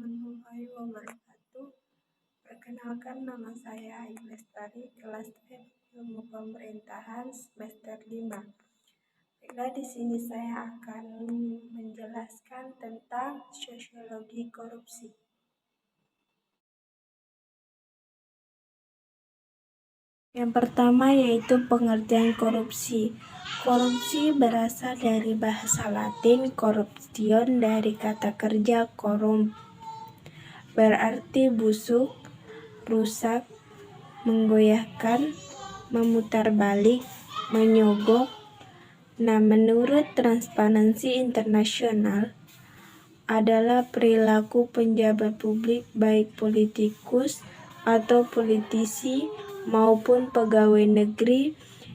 warahmatullahi wabarakatuh. Perkenalkan, nama saya Ayu Lestari, kelas F Ilmu Pemerintahan semester 5. Baiklah, di sini saya akan menjelaskan tentang sosiologi korupsi. Yang pertama yaitu pengertian korupsi. Korupsi berasal dari bahasa Latin corruption, dari kata kerja corum, berarti busuk, rusak, menggoyahkan, memutarbalik, menyogok. Nah, menurut Transparansi Internasional, adalah perilaku penjabat publik baik politikus atau politisi maupun pegawai negeri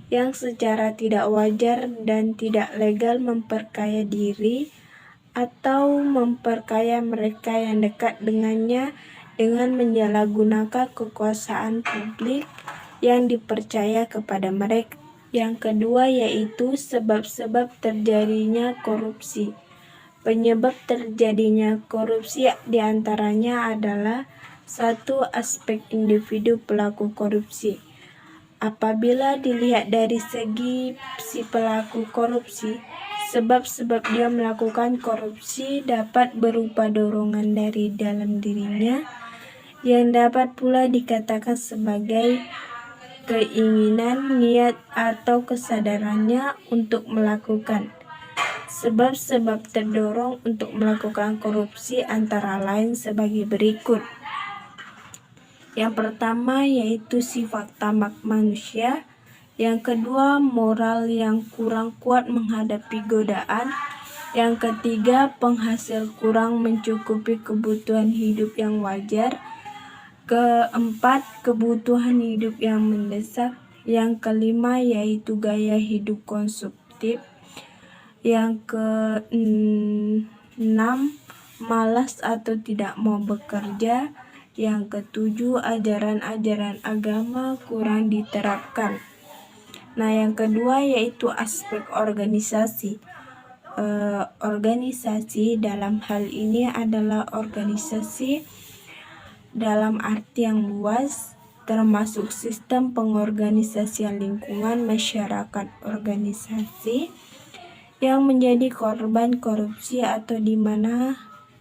yang secara tidak wajar dan tidak legal memperkaya diri atau memperkaya mereka yang dekat dengannya dengan menyalahgunakan kekuasaan publik yang dipercaya kepada mereka. Yang kedua yaitu sebab-sebab terjadinya korupsi. Penyebab terjadinya korupsi diantaranya adalah: 1. Aspek individu pelaku korupsi. Apabila dilihat dari segi si pelaku korupsi, sebab-sebab dia melakukan korupsi dapat berupa dorongan dari dalam dirinya, yang dapat pula dikatakan sebagai keinginan, niat, atau kesadarannya untuk melakukan. Sebab-sebab terdorong untuk melakukan korupsi antara lain sebagai berikut. Yang pertama yaitu sifat tamak manusia. Yang kedua, moral yang kurang kuat menghadapi godaan. Yang ketiga, penghasil kurang mencukupi kebutuhan hidup yang wajar. Keempat, kebutuhan hidup yang mendesak. Yang kelima yaitu gaya hidup konsumtif. Yang keenam, malas atau tidak mau bekerja. Yang ketujuh, ajaran-ajaran agama kurang diterapkan. Nah, yang kedua yaitu aspek organisasi. Organisasi dalam hal ini adalah organisasi dalam arti yang luas, termasuk sistem pengorganisasian lingkungan masyarakat organisasi yang menjadi korban korupsi atau di mana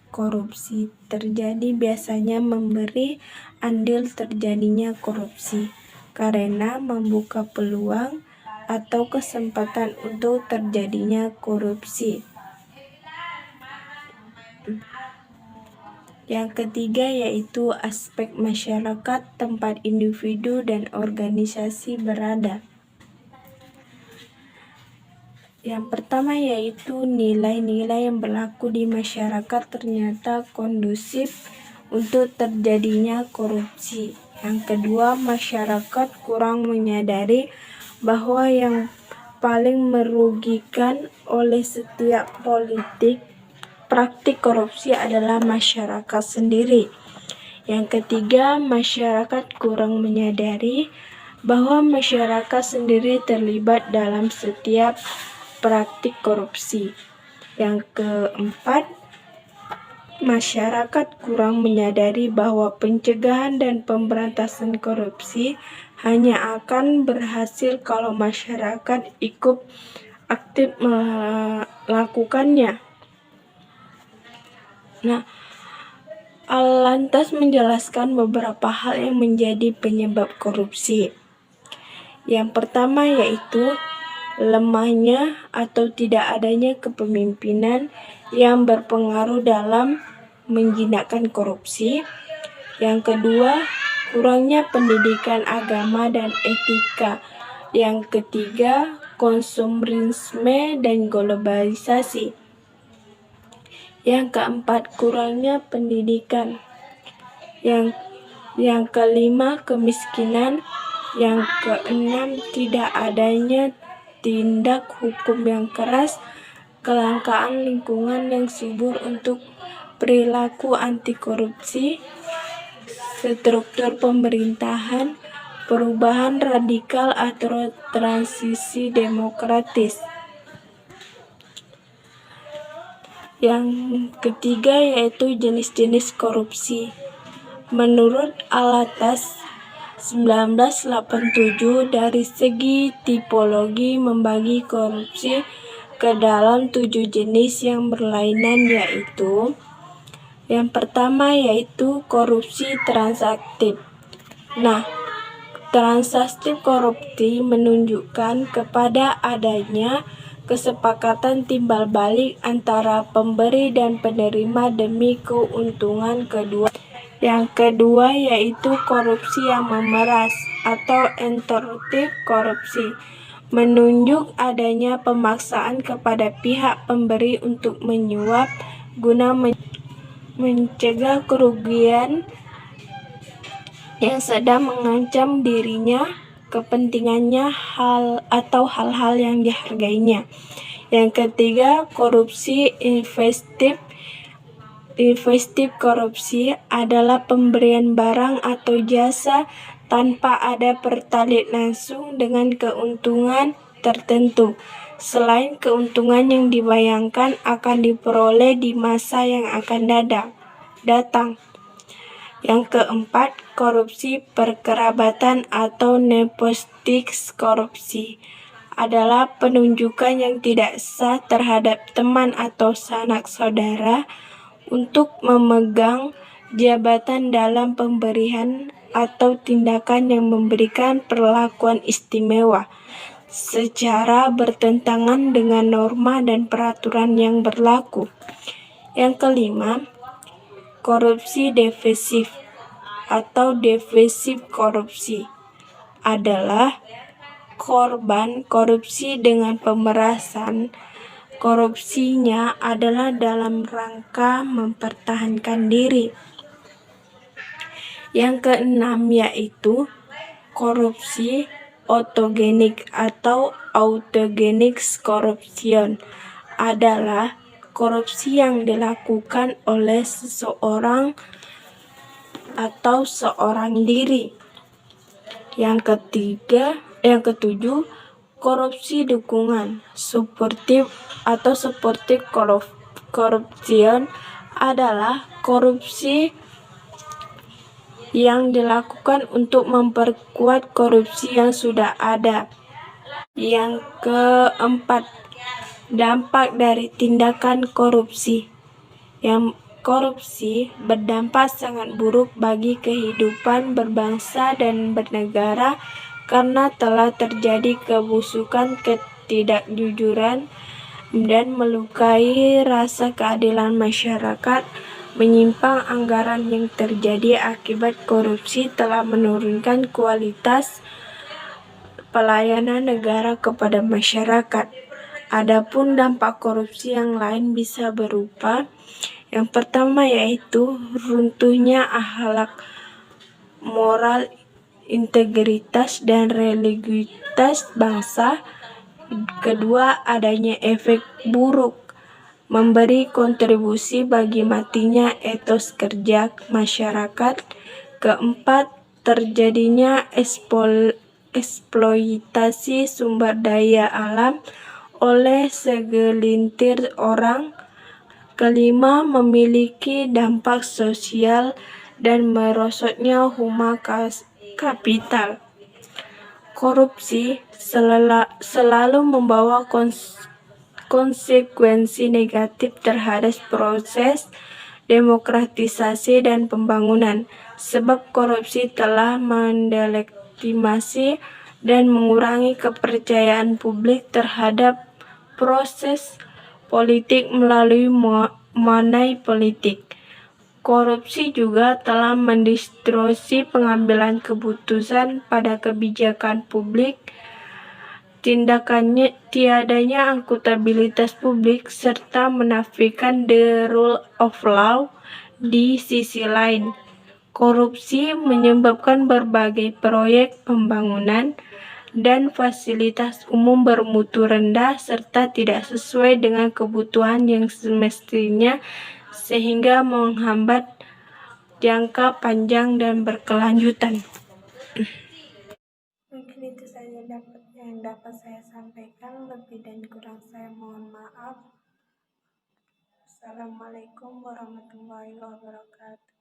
korupsi terjadi biasanya memberi andil terjadinya korupsi karena membuka peluang atau kesempatan untuk terjadinya korupsi. Yang ketiga yaitu aspek masyarakat tempat individu dan organisasi berada. Yang pertama yaitu nilai-nilai yang berlaku di masyarakat ternyata kondusif untuk terjadinya korupsi. Yang kedua, masyarakat kurang menyadari bahwa yang paling merugikan oleh setiap praktik korupsi adalah masyarakat sendiri. Yang ketiga, masyarakat kurang menyadari bahwa masyarakat sendiri terlibat dalam setiap praktik korupsi. Yang keempat, masyarakat kurang menyadari bahwa pencegahan dan pemberantasan korupsi hanya akan berhasil kalau masyarakat ikut aktif melakukannya. Nah, lantas menjelaskan beberapa hal yang menjadi penyebab korupsi. Yang pertama yaitu lemahnya atau tidak adanya kepemimpinan yang berpengaruh dalam menjinakkan korupsi. Yang kedua, kurangnya pendidikan agama dan etika. Yang ketiga, konsumerisme dan globalisasi. Yang keempat, kurangnya pendidikan. Yang kelima, kemiskinan. Yang keenam, tidak adanya tindak hukum yang keras, kelangkaan lingkungan yang subur untuk perilaku anti korupsi, struktur pemerintahan, perubahan radikal atau transisi demokratis. Yang ketiga yaitu jenis-jenis korupsi. Menurut Alatas 1987, dari segi tipologi membagi korupsi ke dalam 7 jenis yang berlainan, yaitu yang pertama yaitu korupsi transaktif. Nah, transaksi korupsi menunjukkan kepada adanya kesepakatan timbal balik antara pemberi dan penerima demi keuntungan kedua. Yang kedua yaitu korupsi yang memeras atau entortif korupsi, menunjuk adanya pemaksaan kepada pihak pemberi untuk menyuap guna mencegah kerugian yang sedang mengancam dirinya, kepentingannya, atau hal-hal yang dihargainya. Yang ketiga, korupsi investif. Investif korupsi adalah pemberian barang atau jasa tanpa ada pertalit langsung dengan keuntungan tertentu, selain keuntungan yang dibayangkan akan diperoleh di masa yang akan datang. Yang keempat, korupsi perkerabatan atau nepotisme korupsi adalah penunjukan yang tidak sah terhadap teman atau sanak saudara untuk memegang jabatan dalam pemberian atau tindakan yang memberikan perlakuan istimewa secara bertentangan dengan norma dan peraturan yang berlaku. Yang kelima, korupsi defensif atau defensif korupsi adalah korban korupsi dengan pemerasan. Korupsinya adalah dalam rangka mempertahankan diri. Yang keenam yaitu korupsi autogenik atau autogenik corruption adalah korupsi yang dilakukan oleh seseorang atau seorang diri. Yang ketujuh, korupsi dukungan supportive atau supportive corruption adalah korupsi yang dilakukan untuk memperkuat korupsi yang sudah ada. Yang keempat, dampak dari tindakan korupsi. Yang korupsi berdampak sangat buruk bagi kehidupan berbangsa dan bernegara karena telah terjadi kebusukan, ketidakjujuran, dan melukai rasa keadilan masyarakat. Menyimpang anggaran yang terjadi akibat korupsi telah menurunkan kualitas pelayanan negara kepada masyarakat. Adapun dampak korupsi yang lain bisa berupa yang pertama yaitu runtuhnya akhlak, moral, integritas, dan religiusitas bangsa. Kedua, adanya efek buruk, memberi kontribusi bagi matinya etos kerja masyarakat. Keempat, terjadinya eksploitasi sumber daya alam oleh segelintir orang. Kelima, memiliki dampak sosial dan merosotnya human kapital. Korupsi selalu membawa konsekuensi negatif terhadap proses demokratisasi dan pembangunan, sebab korupsi telah mendelegitimasi dan mengurangi kepercayaan publik terhadap proses politik melalui money politik. Korupsi juga telah mendistorsi pengambilan keputusan pada kebijakan publik. Tindakannya tiadanya akuntabilitas publik serta menafikan the rule of law. Di sisi lain, korupsi menyebabkan berbagai proyek pembangunan dan fasilitas umum bermutu rendah serta tidak sesuai dengan kebutuhan yang semestinya, sehingga menghambat jangka panjang dan berkelanjutan. Mungkin itu saja yang dapat saya sampaikan. Lebih dan kurang saya mohon maaf. Assalamualaikum warahmatullahi wabarakatuh.